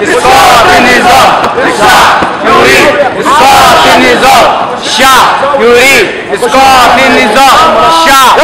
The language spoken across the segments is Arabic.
إسقاط النظام. الشعب يريد إسقاط النظام. الشعب يريد إسقاط النظام. الشعب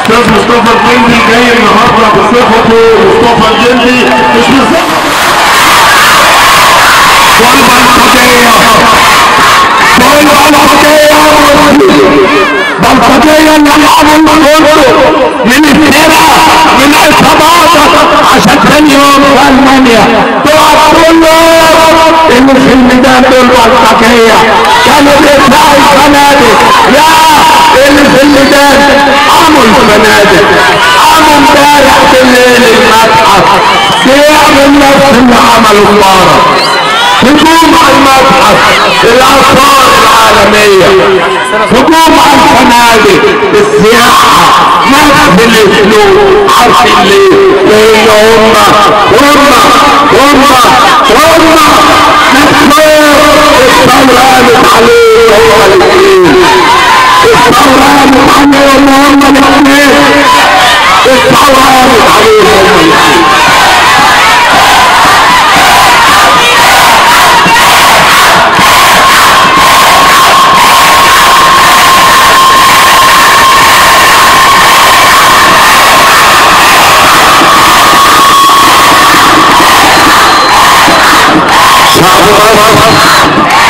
مصطفى الجندي جاي النهارده بصفته مصطفى الجندي مش بصفته والبلطجيه بلطجيه اللي عملوا كله من الفرقه من العصابات عشان تاني يوم في المانيا تقعد تقول له ان كانوا بيدفعوا الفنادق. يا اللي في الميدان قاموا الفنادق، قاموا امبارح بالليل المتحف بيعمل نفس اللي عملوا امبارح، هجوم على المتحف، الاثار العالميه، هجوم على الفنادق، السياحه، نفس الاسلوب. عارفين ليه؟ لان هم الثوره قامت عليهم هم الاثنين، الثوره قامت عليهم هم الاثنين، الثوره قامت عليهم هم الاثنين.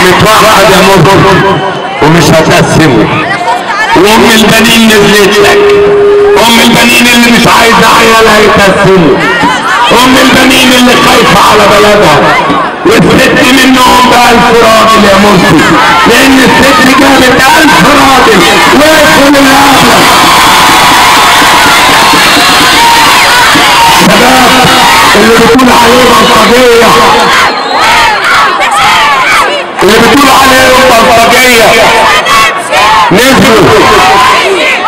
متوحد يا مصر ومش هتقسمه. وام البنين نزلت لك، ام البنين اللي مش عايزه عيالها يتقسموا، ام البنين اللي خايفه على بلدها، والست منهم ب1000 راجل يا مرسي، لان الست جابت 1000 راجل وقفوا للأهل. الشباب اللي بتقول عليه بلطجيه، اللي بتقول عليهم بلطجيه، نزلوا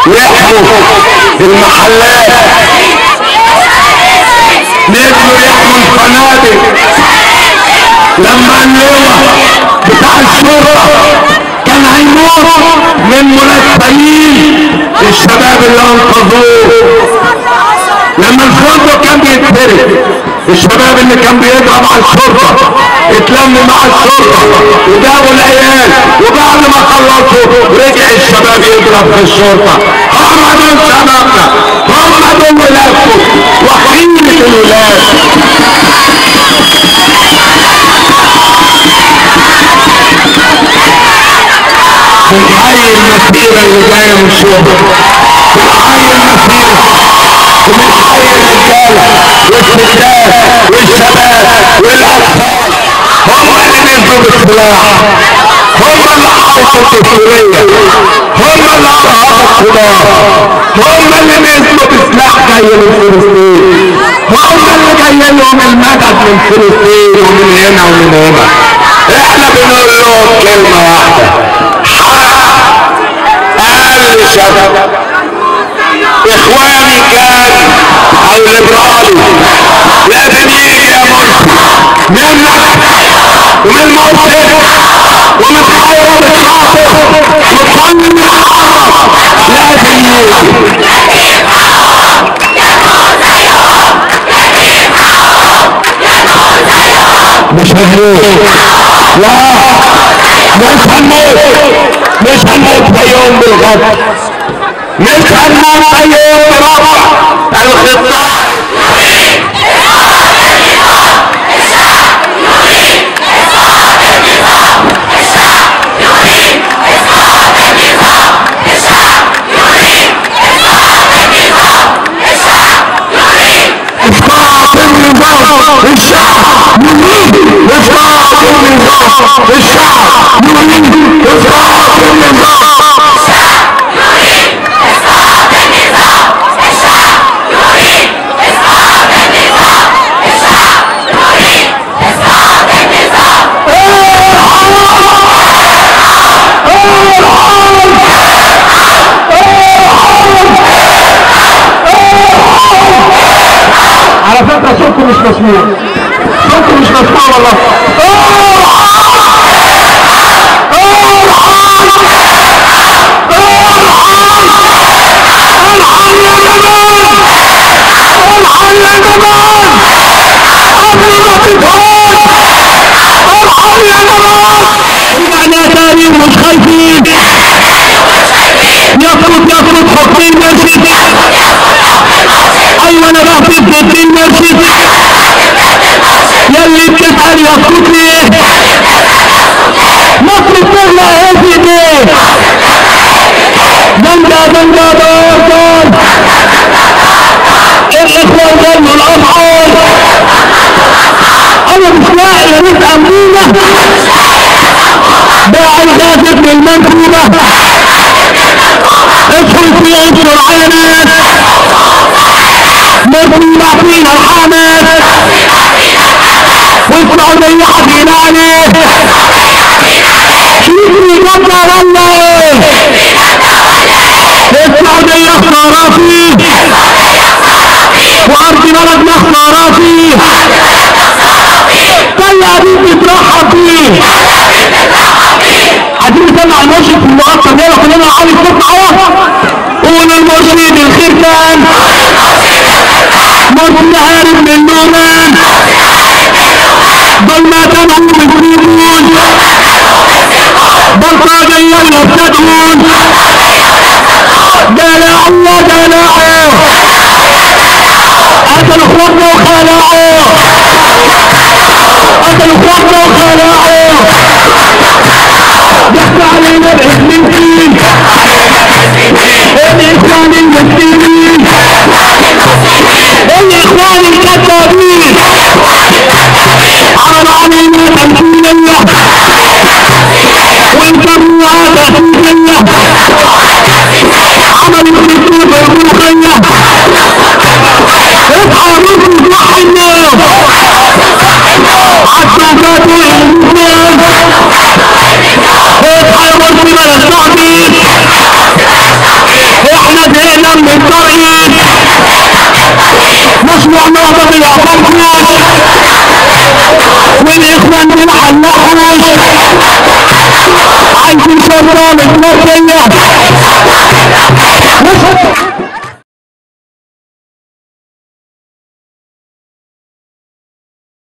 يحموا المحلات، نزلوا يحموا الفنادق. لما اللواء بتاع الشرطه كان هيموت من ملثمين الشباب اللي انقذوه، لما الفندق كان بيتفرق الشباب اللي كان بيضرب على الشرطه اتلم مع الشرطه وجابوا العيال، وبعد ما خلصوا رجع الشباب يضرب في الشرطه. هم دول شبابنا، هم دول ولادكم وحيله الولاد. بنحيي المسيره اللي جايه من الشغل، بنحيي المسيره، وبنحيي الرجاله والستات والشباب والاطفال. هم اللي نزلوا بالسلاح، هم اللي حركوا الدستوريه، هم اللي ارهقوا الخضار، هم اللي نزلوا بسلاح جاي من فلسطين، هم اللي جاي لهم المدد من فلسطين ومن هنا ومن هنا. احنا بنقول لهم كلمه واحده، اقل شباب اخواني كان او ليبرالي لازم يجي يا مرسي منك ومن موقف ومن حيوة الخاطر وطن العرب، لازم يجي. مش هنموت، لا مش هنموت، مش هنموت بيوم بالغد، مش هنموت بيوم برفع الخطة. الشعب يريد إسقاط النظام، الشعب يريد إسقاط النظام، الشعب يريد إسقاط النظام، الشعب يريد إسقاط النظام، الشعب يريد إسقاط النظام. على فكرة صوتكم مش مسموع، صوتكم مش مسموع والله. مش خايفين، يفرض حكمين مرشد. ايوه انا بهتف ضد المرشد، يلي بتسأل يسكت ليه؟ مصر بتغلى هذه ليه؟ دنجا دنجا دار دار، الاخوان ضلوا الاطفال. انا مش لاقي يا ريت امنينا باعي المنكوبة ادخل في عنصر عانات مصيبة فينا الحامات والسعودية حزينة عليه شيخي قدر الله السعودية اختارها فيه وارض بلدنا اختارها فيه طلع بيك تترحب فيه عايزين نسمع المرشد في المقطع ده كلنا عالي الصوت معاه قول المرشد الخير كان مرشد هارب من نومان بل ما تنهوا بالسيبون بلطاجية يبتدون دلع الله دلعه قتل اخواتنا وخلعه قتل اخواتنا وخلعه ضحك علينا باسم الدين الاخوان المسلمين الاخوان الكذابين عرض علينا تمثيلية وانكروها تهديدية عملوا خطوط الملوخية اصحى منكم صح النوم عالسوفات والإنسان اصحى يا مرسي بلا التعبيد احنا زهقنا من الترقيد مشروع نهضة بالعطركوش والاخوان بالحلاحوش عايزين شرطة متنسية